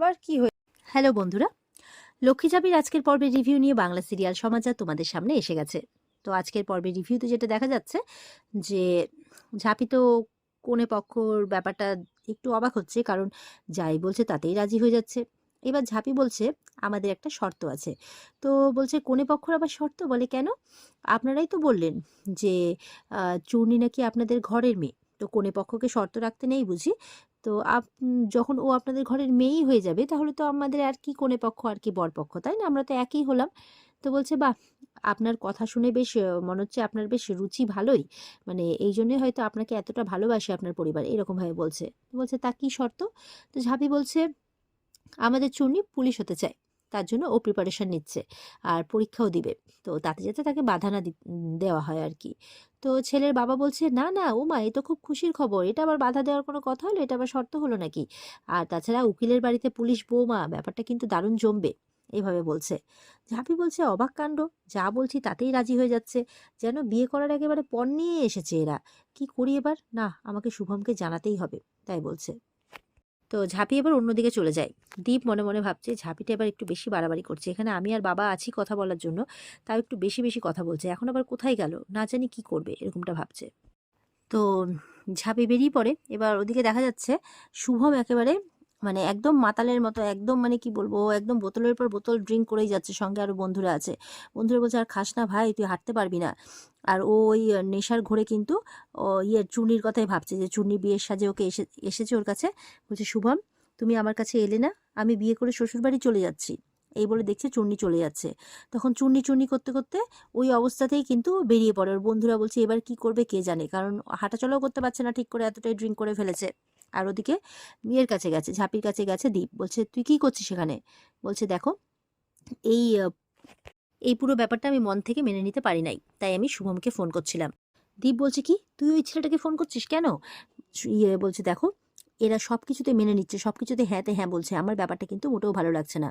আবার কি হয়ে। হ্যালো বন্ধুরা, লক্ষ্মী ঝাঁপির আজকের পর্বের রিভিউ নিয়ে বাংলা সিরিয়াল সমাচার তোমাদের সামনে এসে গেছে। তো আজকের পর্বের রিভিউতে যেটা দেখা যাচ্ছে যে ঝাঁপি তো কনে পক্ষর ব্যাপারটা একটু অবাক হচ্ছে, কারণ যাই বলছে তাতেই রাজি হয়ে যাচ্ছে। এবার ঝাঁপি বলছে আমাদের একটা শর্ত আছে। তো বলছে কনে পক্ষর আবার শর্ত, বলে কেন? আপনারাই তো বললেন যে চূর্ণী নাকি আপনাদের ঘরের মেয়ে, তো কনে পক্ষকে শর্ত রাখতে নেই বুঝি? তো যখন ও আপনাদের ঘরের মেয়েই হয়ে যাবে তাহলে তো আমাদের আর কি কনে পক্ষ আর কি বর পক্ষ, তাই না? আমরা তো একই হলাম। তো বলছে বাহ, আপনার কথা শুনে বেশ মনে হচ্ছে আপনার বেশ রুচি ভালোই, মানে এই জন্যই হয়তো আপনাকে এতটা ভালোবাসে আপনার পরিবার, এরকম ভাবে বলছে। বলছে তা কি শর্ত? তো ঝাঁপি বলছে আমাদের চুন্নি পুলিশ হতে চায়, তার জন্য ও প্রিপারেশন নিচ্ছে আর পরীক্ষাও দিবে, তো তাতে যাতে তাকে বাধা না দেওয়া হয় আর কি। তো ছেলের বাবা বলছে না না ও মা, এ তো খুব খুশির খবর, এটা আবার বাধা দেওয়ার কোনো কথা হলো? এটা আবার শর্ত হলো নাকি? আর তাছাড়া উকিলের বাড়িতে পুলিশ বৌমা, ব্যাপারটা কিন্তু দারুণ জমবে, এইভাবে বলছে। ঝাঁপি বলছে অবাক কাণ্ড, যা বলছি তাতেই রাজি হয়ে যাচ্ছে, যেন বিয়ে করার একেবারে পণ নিয়ে এসেছে এরা। কি করি এবার? না, আমাকে শুভমকে জানাতেই হবে, তাই বলছে। তো ঝাঁপি এবার অন্যদিকে চলে যায়। দীপ মনে মনে ভাবছে ঝাঁপিটা এবার একটু বেশি বাড়াবাড়ি করছে, এখানে আমি আর বাবা আছি কথা বলার জন্য, তাও একটু বেশি বেশি কথা বলছে, এখন আবার কোথায় গেল, না জানি কি করবে, এরকমটা ভাবছে। তো ঝাঁপি বেরিয়ে পড়ে। এবার ওদিকে দেখা যাচ্ছে শুভম একেবারে মানে একদম মাতালের মতো, একদম মানে কি বলবো, ও একদম বোতলের পর বোতল ড্রিঙ্ক করেই যাচ্ছে, সঙ্গে আরো বন্ধুরা আছে। বন্ধুরা বলছে আর খাস না ভাই, তুই হাঁটতে পারবি না। আর ও ওই নেশার ঘোরে কিন্তু চুনির কথাই ভাবছে, যে চুনি বিয়ের সাজে ওকে এসেছে ওর কাছে। বলছে শুভম, তুমি আমার কাছে এলে না, আমি বিয়ে করে শ্বশুর বাড়ি চলে যাচ্ছি, এই বলে দেখছে চুন্নি চলে যাচ্ছে। তখন চুন্নি চুন্নি করতে করতে ওই অবস্থাতেই কিন্তু বেরিয়ে পড়ে। ওর বন্ধুরা বলছে এবার কি করবে কে জানে, কারণ হাঁটাচলাও করতে পারছে না ঠিক করে, এতটাই ড্রিঙ্ক করে ফেলেছে। আর ওদিকে মেয়ের কাছে গেছে, ঝাঁপির কাছে গেছে দীপ, বলছে তুই কি করছিস সেখানে? বলছে দেখো, এই এই পুরো ব্যাপারটা আমি মন থেকে মেনে নিতে পারি নাই, তাই আমি শুভমকে ফোন করছিলাম। দীপ বলছে কি, তুই ওই ছেলেটাকে ফোন করছিস কেন? বলছে দেখো, এরা সব কিছুতে মেনে নিচ্ছে, সব কিছুতে হ্যাঁতে হ্যাঁ বলছে, আমার ব্যাপারটা কিন্তু মোটেও ভালো লাগছে না।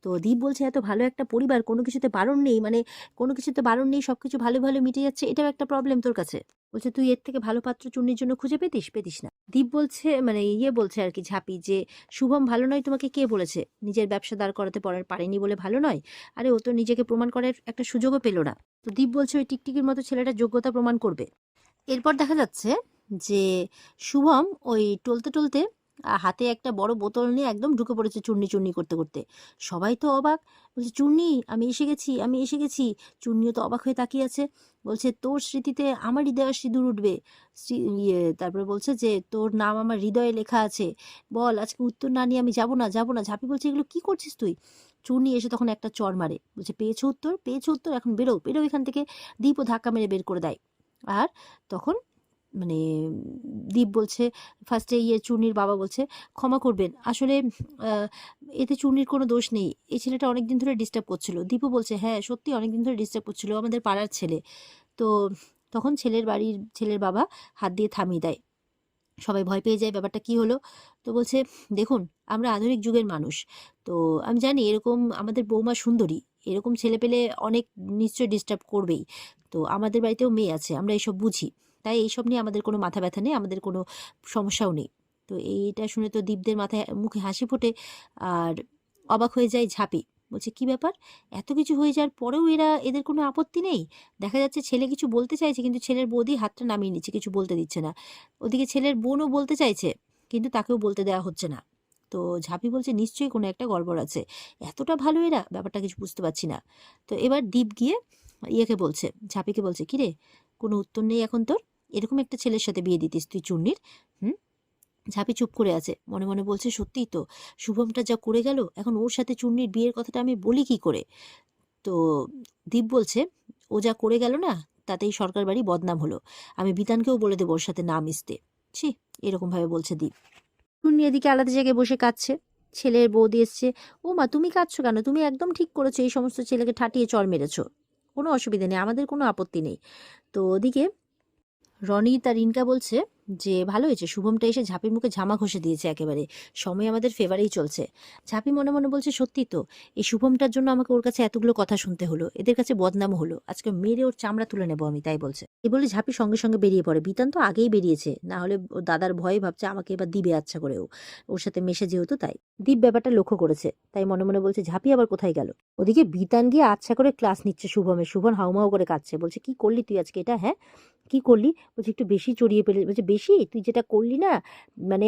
তো দীপ বলছে এত ভালো একটা পরিবার, কোনো কিছুতে বারণ নেই, মানে কোনো কিছুতে বারণ নেই, সবকিছু ভালো ভালো মিটে যাচ্ছে, এটাও একটা প্রবলেম তোর কাছে? বলছে তুই এর থেকে ভালো পাত্র চুন্নির জন্য খুঁজে পেতিস পেতিস না। দীপ বলছে মানে বলছে আর কি ঝাঁপি, যে শুভম ভালো নয় তোমাকে কে বলেছে? নিজের ব্যবসা দাঁড় করাতে পারেনি বলে ভালো নয়? আরে ও তো নিজেকে প্রমাণ করার একটা সুযোগও পেল না। তো দীপ বলছে ওই টিকটিকির মতো ছেলেটার যোগ্যতা প্রমাণ করবে। এরপর দেখা যাচ্ছে যে শুভম ওই টলতে টলতে হাতে একটা বড় বোতল নিয়ে একদম ঢুকে পড়েছে চুন্নি চুন্নি করতে করতে। সবাই তো অবাক, বলছে চুন্নি আমি এসে গেছি, আমি এসে গেছি। চুন্নিও তো অবাক হয়ে তাকিয়ে আছে। বলছে তোর স্মৃতিতে আমার হৃদয়ে সিঁদুর উঠবে। তারপরে বলছে যে তোর নাম আমার হৃদয়ে লেখা আছে, বল আজকে উত্তর না নিয়ে আমি যাবো না যাবো না। ঝাঁপি বলছে এগুলো কি করছিস তুই? চুন্নি এসে তখন একটা চড় মারে, বলছে পেয়েছো উত্তর, পেয়েছো উত্তর, এখন বেরো বেরো এখান থেকে। দীপও ধাক্কা মেরে বের করে দেয়। আর তখন মানে দীপ বলছে, ফার্স্টে চুনির বাবা বলছে ক্ষমা করবেন, আসলে আহ, এতে চুনির কোনো দোষ নেই, এই ছেলেটা অনেকদিন ধরে ডিস্টার্ব করছিল। দীপও বলছে হ্যাঁ সত্যি অনেকদিন ধরে ডিস্টার্ব করছিল, আমাদের পাড়ার ছেলে। তো তখন ছেলের বাবা হাত দিয়ে থামিয়ে দেয়। সবাই ভয় পেয়ে যায়, ব্যাপারটা কি হলো? তো বলছে দেখুন, আমরা আধুনিক যুগের মানুষ, তো আমি জানি এরকম আমাদের বৌমা সুন্দরী, এরকম ছেলে পেলে অনেক নিশ্চয়ই ডিস্টার্ব করবেই। তো আমাদের বাড়িতেও মেয়ে আছে, আমরা এইসব বুঝি, তাই এইসব নিয়ে আমাদের কোনো মাথা ব্যথা নেই, আমাদের কোনো সমস্যাও নেই। তো এইটা শুনে তো দীপদের মাথায় মুখে হাসি ফোটে। আর অবাক হয়ে যায় ঝাঁপি, বলছে কি ব্যাপার, এত কিছু হয়ে যাওয়ার পরেও এদের কোনো আপত্তি নেই? দেখা যাচ্ছে ছেলে কিছু বলতে চাইছে কিন্তু ছেলের বৌদি হাতটা নামিয়ে নিচ্ছে, কিছু বলতে দিচ্ছে না। ওদিকে ছেলের বোনও বলতে চাইছে কিন্তু তাকেও বলতে দেওয়া হচ্ছে না। তো ঝাঁপি বলছে নিশ্চয়ই কোনো একটা গড়বড় আছে, এতটা ভালো এরা, ব্যাপারটা কিছু বুঝতে পারছি না। তো এবার দীপ গিয়ে বলছে, ঝাঁপিকে বলছে কিরে, কোনো উত্তর নেই এখন তোর? এরকম একটা ছেলের সাথে বিয়ে দিতিস তুই চুন্নির? হুম? ঝাঁপি চুপ করে আছে, মনে মনে বলছে সত্যিই তো, শুভমটা যা করে গেল, এখন ওর সাথে চুন্নির বিয়ের কথাটা আমি বলি কি করে? তো দীপ বলছে ও যা করে গেল না, তাতেই সরকার বাড়ি বদনাম হলো, আমি বিতানকেও বলে দেবো ওর সাথে না মিশতে। ছি, এরকম ভাবে বলছে দীপ। টুন্নি এদিকে আলাদা জায়গায় বসে কাঁদছে। ছেলের বৌদি এসছে, ও মা তুমি কাঁদছো কেন? তুমি একদম ঠিক করেছো, এই সমস্ত ছেলেকে ঠাটিয়ে চড় মেরেছো, কোনো অসুবিধা নেই, আমাদের কোনো আপত্তি নেই। তো ওদিকে রনি তার রিনকা বলছে যে ভালো হয়েছে শুভমটা এসে ঝাঁপির মুখে ঝামা ঘষে দিয়েছে একেবারে। সময় আমাদের ফেভারেই চলছে। ঝাঁপি মনে মনে বলছে সত্যি তো, এই শুভমটার জন্য আমাকে ওর কাছে এতগুলো কথা শুনতে হলো, এদের কাছে বদনামও হলো, আজকে মেরে ওর চামড়া তুলে নেবো আমি, তাই বলছে। এই বলে ঝাঁপি সঙ্গে সঙ্গে বেরিয়ে পড়ে। বিতান তো আগেই বেরিয়েছে, না হলে ওর দাদার ভয়ে ভাবছে আমাকে এবার দিবে আচ্ছা করেও, ওর সাথে মেশে যেহেতু তাই। দীপ ব্যাপারটা লক্ষ্য করেছে, তাই মনে মনে বলছে ঝাঁপি আবার কোথায় গেল। ওদিকে বিতান গিয়ে আচ্ছা করে ক্লাস নিচ্ছে শুভমের। শুভন হাউমাউ করে কাঁদছে, বলছে কি করলি তুই আজকে এটা, হ্যাঁ কি করলি? বলছে একটু বেশি চড়িয়ে ফেলে। বলছে বেশি? তুই যেটা করলি না, মানে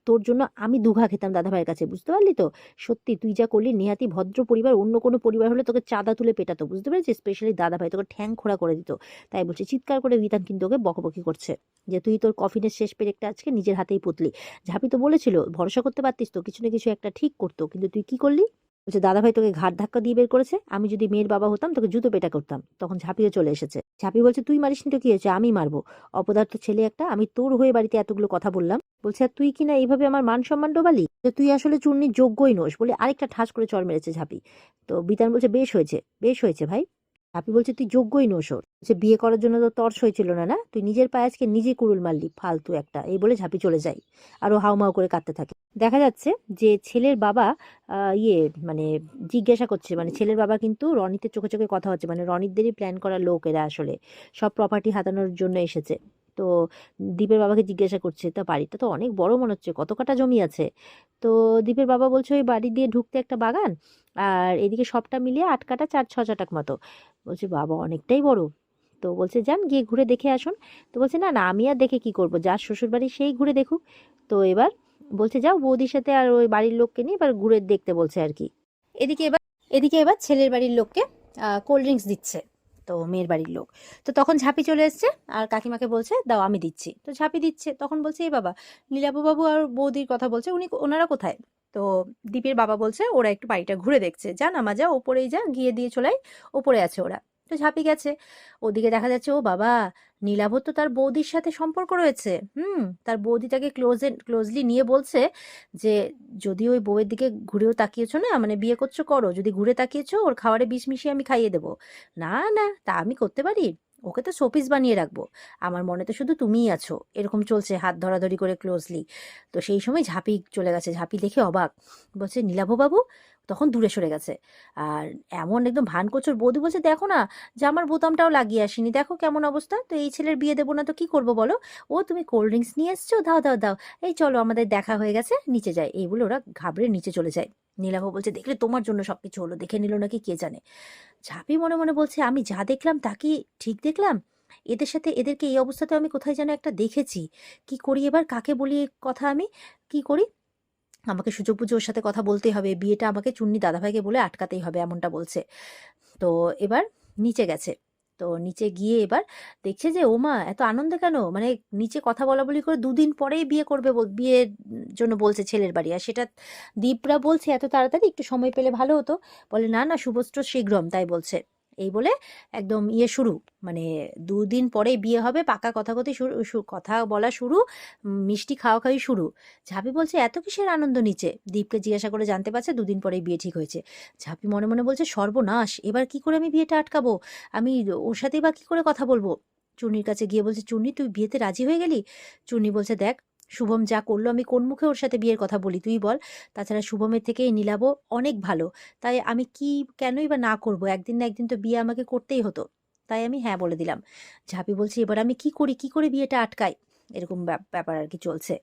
তোর জন্য আমি দুঘা খেতাম দাদা ভাইয়ের কাছে, বুঝতে পারলি তো? সত্যি তুই যা করলি, নেহাতি ভদ্র পরিবার অন্য কোনো পরিবার হলে তোকে চাঁদা তুলে পেটাতো, বুঝতে পেরেছিস? স্পেশালি দাদা ভাই তোকে ঠ্যাং খোড়া করে দিত। তাই বলছে, চিৎকার করে বিতান কিন্তু ওকে বকবকি করছে যে তুই তোর কফিনের শেষ পেরেকটা আজকে নিজের হাতেই পুতলি। ঝাঁপি তো বলেছিল ভরসা করতে পারতিস তো, কিছু না কিছু একটা ঠিক করতো, কিন্তু তুই কি করলি? বলছে দাদা ভাই তোকে ঘাট ধাক্কা দিয়ে বের করেছে, আমি যদি মেয়ের বাবা হতাম তোকে জুতো পেটা করতাম। তখন ঝাঁপিও চলে এসেছে। ঝাঁপি বলছে তুই মারিসনি তো কি হয়েছে, আমি মারবো, অপদার্থ ছেলে একটা, আমি তোর হয়ে বাড়িতে এতগুলো কথা বললাম। বলছে আর তুই কিনা এইভাবে আমার মান সম্মান ডোবালি, যে তুই আসলে চূর্ণির যোগ্যই নোস বলে আরেকটা ঠাস করে চড় মেরেছে ঝাঁপি। তো বিতান বলছে বেশ হয়েছে, বেশ হয়েছে ভাই। ঝাঁপি বলছে তুই যোগ্যই নোস ওর, যে বিয়ে করার জন্য তো তর্স হয়েছিল না, না তুই নিজের পায়ে আজকে নিজে কুড়ুল মারলি, ফালতু একটা। এই বলে ঝাঁপি চলে যায়, আর ও হাউমাউ করে কাঁদতে থাকে। দেখা যাচ্ছে যে ছেলের বাবা ইয়ে মানে জিজ্ঞাসা করছে, মানে ছেলের বাবা কিন্তু রনিতের চোখে চোখে কথা হচ্ছে, মানে রনিতদেরই প্ল্যান করা লোক এরা, আসলে সব প্রপার্টি হাতানোর জন্য এসেছে। তো দীপের বাবাকে জিজ্ঞাসা করছে তা বাড়িটা তো অনেক বড় মনে হচ্ছে, কত কাটা জমি আছে? তো দীপের বাবা বলছে ওই বাড়ি দিয়ে ঢুকতে একটা বাগান, আর এদিকে সবটা মিলিয়ে 8 কাটা 4-6 ছটাক মতো। বলছে বাবা অনেকটাই বড়। তো বলছে যান গিয়ে ঘুরে দেখে আসুন। তো বলছে না না, আমি আর দেখে কি করব, যার শ্বশুর বাড়ি সেই ঘুরে দেখুক। তো এবার বলছে যাও বৌদির সাথে আর ওই বাড়ির লোককে নিয়ে এবার ঘুরে দেখতে বলছে আর কি। এদিকে এবার এদিকে এবার ছেলের বাড়ির লোককে কোল্ড ড্রিঙ্কস দিচ্ছে, তো মেয়ের বাড়ির লোক। তো তখন ঝাঁপি চলে এসছে আর কাকিমাকে বলছে দাও আমি দিচ্ছি। তো ঝাঁপি দিচ্ছে, তখন বলছে এই বাবা, নীলাভ বাবু আর বৌদির কথা বলছে, ওনারা কোথায়? তো দীপের বাবা বলছে ওরা একটু বাড়িটা ঘুরে দেখছে, যা নামা যা ওপরেই যা, গিয়ে দিয়ে চলে আয়, ওপরে আছে ওরা। তো ঝাঁপি গেছে, ওদিকে দেখা যাচ্ছে ও বাবা, নীলাভ তো তার বৌদির সাথে সম্পর্ক রয়েছে। তার বৌদি তাকে ক্লোজলি নিয়ে বলছে যে যদি ওই বউয়ের দিকে ঘুরেও তাকিয়েছো না, মানে বিয়ে করছো করো, যদি ঘুরে তাকিয়েছো ওর খাবারে বিষ মিশিয়ে আমি খাইয়ে দেবো। না না, তা আমি করতে পারি? ওকে তো শোপিস বানিয়ে রাখবো, আমার মনে তো শুধু তুমিই আছো, এরকম চলছে হাত ধরাধরি করে ক্লোজলি। তো সেই সময় ঝাঁপি চলে গেছে, ঝাঁপি দেখে অবাক, বলছে নীলাভ বাবু, তখন দূরে সরে গেছে। আর এমন একদম ভান করছে, ওর বৌদি বলছে দেখো না, জামার বোতামটাও লাগিয়ে আসিনি, দেখো কেমন অবস্থা, তো এই ছেলের বিয়ে দেবো না তো কি করবো বলো? ও তুমি কোল্ড ড্রিঙ্কস নিয়ে এসছো, দাও দাও দাও, এই চলো আমাদের দেখা হয়ে গেছে, নিচে যায়। এই বলে ওরা ঘাবড়ে নিচে চলে যায়। নীলাভ বলছে দেখলে তোমার জন্য সবকিছু হলো, দেখে নিল নাকি কে জানে। ঝাঁপি মনে মনে বলছে আমি যা দেখলাম তা কি ঠিক দেখলাম? এদের সাথে এদেরকে এই অবস্থাতে আমি কোথায় যেন একটা দেখেছি। কি করি এবার, কাকে বলি এ কথা আমি, কি করি? আমাকে সুযোগ বুঝে ওর সাথে কথা বলতেই হবে, বিয়েটা আমাকে চুন্নি দাদাভাইকে বলে আটকাতেই হবে, এমনটা বলছে। তো এবার নিচে গেছে। তো নিচে গিয়ে এবার দেখছে যে ওমা এত আনন্দ কেন, মানে নিচে কথা বলা বলি করে 2 দিন পরেই বিয়ে করবে, বিয়ের জন্য বলছে ছেলের বাড়ি। আর সেটা দীপরা বলছে এত তাড়াতাড়ি, একটু সময় পেলে ভালো হতো। বলে না না শুভস্ত্র শীঘ্রম, তাই বলছে। এই বলে একদম শুরু, মানে 2 দিন পরেই বিয়ে হবে, পাকা কথাকথি শুরু, কথা বলা শুরু, মিষ্টি খাওয়া খাওয়ি শুরু। ঝাঁপি বলছে এত কিসের আনন্দ নিচে? দীপকে জিজ্ঞাসা করে জানতে পারছে 2 দিন পরেই বিয়ে ঠিক হয়েছে। ঝাঁপি মনে মনে বলছে সর্বনাশ, এবার কি করে আমি বিয়েটা আটকাবো? আমি ওর সাথেই বা কি করে কথা বলবো? চুন্নির কাছে গিয়ে বলছে চুন্নি তুই বিয়েতে রাজি হয়ে গেলি? চুন্নি বলছে দেখ, শুভম যা করলো আমি কোন মুখে ওর সাথে বিয়ের কথা বলি তুই বল? তাছাড়া শুভমের থেকে এই নীলাভ অনেক ভালো, তাই আমি কি কেনই বা না করব? একদিন না একদিন তো বিয়ে আমাকে করতেই হতো, তাই আমি হ্যাঁ বলে দিলাম। ঝাঁপি বলছে এবার আমি কি করি, কি করে বিয়েটা আটকাই? এরকম ব্যাপার আর কি চলছে।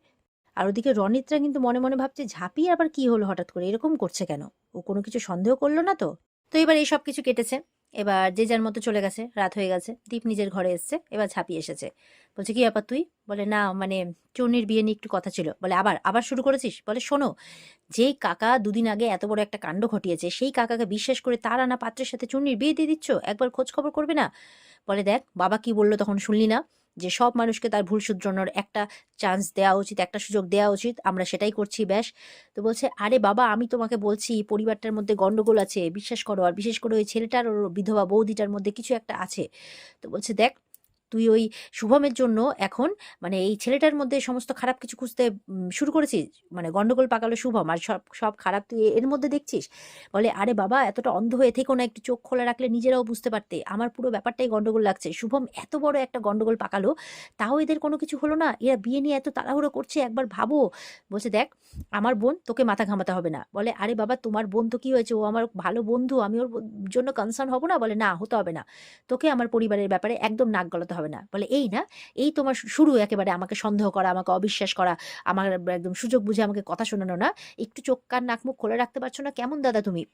আর ওদিকে রনিতরা কিন্তু মনে মনে ভাবছে ঝাঁপি আবার কি হলো হঠাৎ করে এরকম করছে কেন, ও কোনো কিছু সন্দেহ করলো না তো? তো এবার এই সব কিছু কেটেছে, এবার যে যার মতো চলে গেছে, রাত হয়ে গেছে, দীপ নিজের ঘরে এসছে, এবার ঝাঁপি এসেছে। বলছে কি ব্যাপার তুই? বলে না মানে চুন্নির বিয়ে নিয়ে একটু কথা ছিল। বলে আবার আবার শুরু করেছিস? বলে শোনো, যেই কাকা 2 দিন আগে এত বড় একটা কাণ্ড ঘটিয়েছে, সেই কাকাকে বিশ্বাস করে তার আনা পাত্রের সাথে চুন্নির বিয়ে দিয়ে দিচ্ছ, একবার খোঁজ খবর করবে না? বলে দেখ বাবা কি বললো তখন শুনলি না, যে সব মানুষকে তার ভুল শুধরানোর একটা চান্স দেওয়া উচিত, একটা সুযোগ দেওয়া উচিত, আমরা সেটাই করছি ব্যাস। তো বলছে আরে বাবা আমি তোমাকে বলছি পরিবারটার মধ্যে গন্ডগোল আছে, বিশ্বাস করো, আর বিশেষ করে ওই ছেলেটার ওর বিধবা বৌদিটার মধ্যে কিছু একটা আছে। তো বলছে দেখ তুই ওই শুভমের জন্য এখন মানে এই ছেলেটার মধ্যে সমস্ত খারাপ কিছু খুঁজতে শুরু করেছিস, মানে গন্ডগোল পাকালো শুভম, আর সব সব খারাপ তুই এর মধ্যে দেখছিস। বলে আরে বাবা এতটা অন্ধ হয়ে থেকো না, একটু চোখ খোলা রাখলে নিজেরাও বুঝতে পারতে, আমার পুরো ব্যাপারটাই গন্ডগোল লাগছে। শুভম এত বড় একটা গন্ডগোল পাকালো, তাও এদের কোনো কিছু হলো না, এরা বিয়ে নিয়ে এত তাড়াহুড়ো করছে, একবার ভাবো। বলছে দেখ আমার বোন, তোকে মাথা ঘামাতে হবে না। বলে আরে বাবা তোমার বোন তো কি হয়েছে, ও আমার ভালো বন্ধু, আমি ওর জন্য কনসার্ন হব না? বলে না, হতে হবে না, তোকে আমার পরিবারের ব্যাপারে একদম নাক গলাতে হবে না। বলে এই না, এই তোমার শুরু একেবারে আমাকে সন্দেহ করা, আমাকে অবিশ্বাস করা, আমার একদম সুযোগ বুঝে আমাকে কথা শোনানো না, একটু চোখ কান নাক মুখ খোলা রাখতে পারছো না, কেমন দাদা তুমি?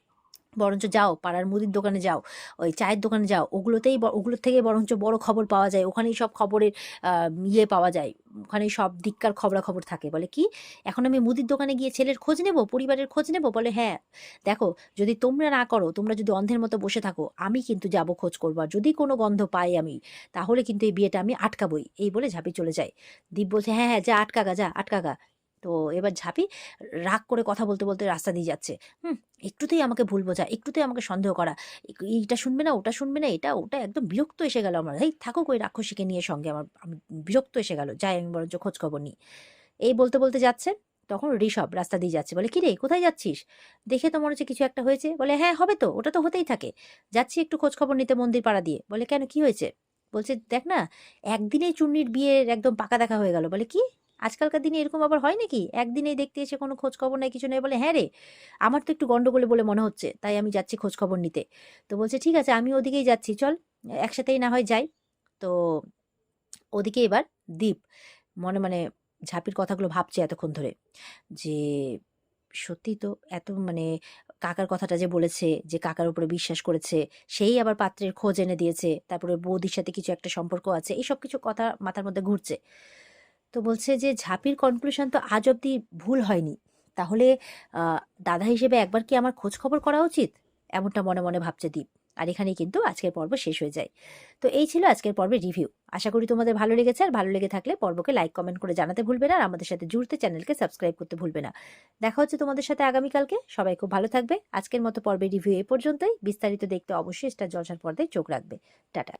বরঞ্চ যাও পাড়ার মুদির দোকানে যাও, ওই চায়ের দোকানে যাও, ওগুলোর থেকে বরঞ্চ বড় খবর পাওয়া যায়, ওখানেই সব খবরের ইয়ে পাওয়া যায়, ওখানেই সব দিককার খবরাখবর থাকে। বলে কি, এখন আমি মুদির দোকানে গিয়ে ছেলের খোঁজ নেব, পরিবারের খোঁজ নেব? বলে হ্যাঁ, দেখো যদি তোমরা না করো, তোমরা যদি অন্ধের মতো বসে থাকো, আমি কিন্তু যাব খোঁজ করবো, আর যদি কোনো গন্ধ পাই আমি, তাহলে কিন্তু এই বিয়েটা আমি আটকাবই। এই বলে ঝাঁপি চলে যায়। দীপ বলছে হ্যাঁ হ্যাঁ যা আটকাগা, যা আটকাগা। তো এবার ঝাঁপি রাগ করে কথা বলতে বলতে রাস্তা দিয়ে যাচ্ছে। একটুতেই আমাকে ভুল বোঝা, একটুতেই আমাকে সন্দেহ করা, এইটা শুনবে না ওটা শুনবে না, এটা ওটা, একদম বিরক্ত এসে গেল আমার। এই থাকুক ওই রাক্ষসীকে নিয়ে সঙ্গে, আমার আমি বিরক্ত এসে গেল, যাই আমি বরঞ্চ খোঁজ খবর নিই। এই বলতে বলতে যাচ্ছে, তখন ঋষভ রাস্তা দিয়ে যাচ্ছে। বলে কি রে কোথায় যাচ্ছিস, দেখে তো মনে হচ্ছে কিছু একটা হয়েছে। বলে হ্যাঁ হবে তো, ওটা তো হতেই থাকে, যাচ্ছি একটু খোঁজ খবর নিতে মন্দির পাড়া দিয়ে। বলে কেন কি হয়েছে? বলছে দেখ না, একদিনেই চুন্নির বিয়ের একদম পাকা দেখা হয়ে গেল। বলে কি, আজকালকার দিনে এরকম আবার হয় নাকি, একদিনেই দেখতে এসে কোনো খোঁজ খবর নাই কিছু নেই? বলে হ্যাঁ রে, আমার তো একটু গন্ডগোলে বলে মনে হচ্ছে, তাই আমি যাচ্ছি খোঁজ খবর নিতে। তো বলছে ঠিক আছে আমি ওদিকেই যাচ্ছি, চল একসাথেই না হয় যাই। তো ওদিকে এবার দীপ মনে মানে ঝাঁপির কথাগুলো ভাবছে এতক্ষণ ধরে, যে সত্যি তো এত মানে কাকার কথাটা যে বলেছে, যে কাকার উপরে বিশ্বাস করেছে, সেই আবার পাত্রের খোঁজ এনে দিয়েছে, তারপরে বৌদির সাথে কিছু একটা সম্পর্ক আছে, এইসব কিছু কথা মাথার মধ্যে ঘুরছে। তো বলছে যে ঝাঁপির কনক্লুশন তো আজ অব্দি ভুল হয়নি, তাহলে দাদা হিসেবে একবার কি আমার খোঁজ খবর করা উচিত, এমনটা মনে মনে ভাবছে দীপ। আর এখানেই কিন্তু আজকের পর্ব শেষ হয়ে যায়। তো এই ছিল আজকের পর্বের রিভিউ। আশা করি তোমাদের ভালো লেগেছে, আর ভালো লেগে থাকলে পর্বকে লাইক কমেন্ট করে জানাতে ভুলবে না, আর আমাদের সাথে জুড়তে চ্যানেলকে সাবস্ক্রাইব করতে ভুলবে না। দেখা হচ্ছে তোমাদের সাথে আগামীকালকে। সবাই খুব ভালো থাকবে। আজকের মতো পর্বের রিভিউ এই পর্যন্তই। বিস্তারিত দেখতে অবশ্যই স্টার জলসার পর্দায় চোখ রাখবে। টাটা।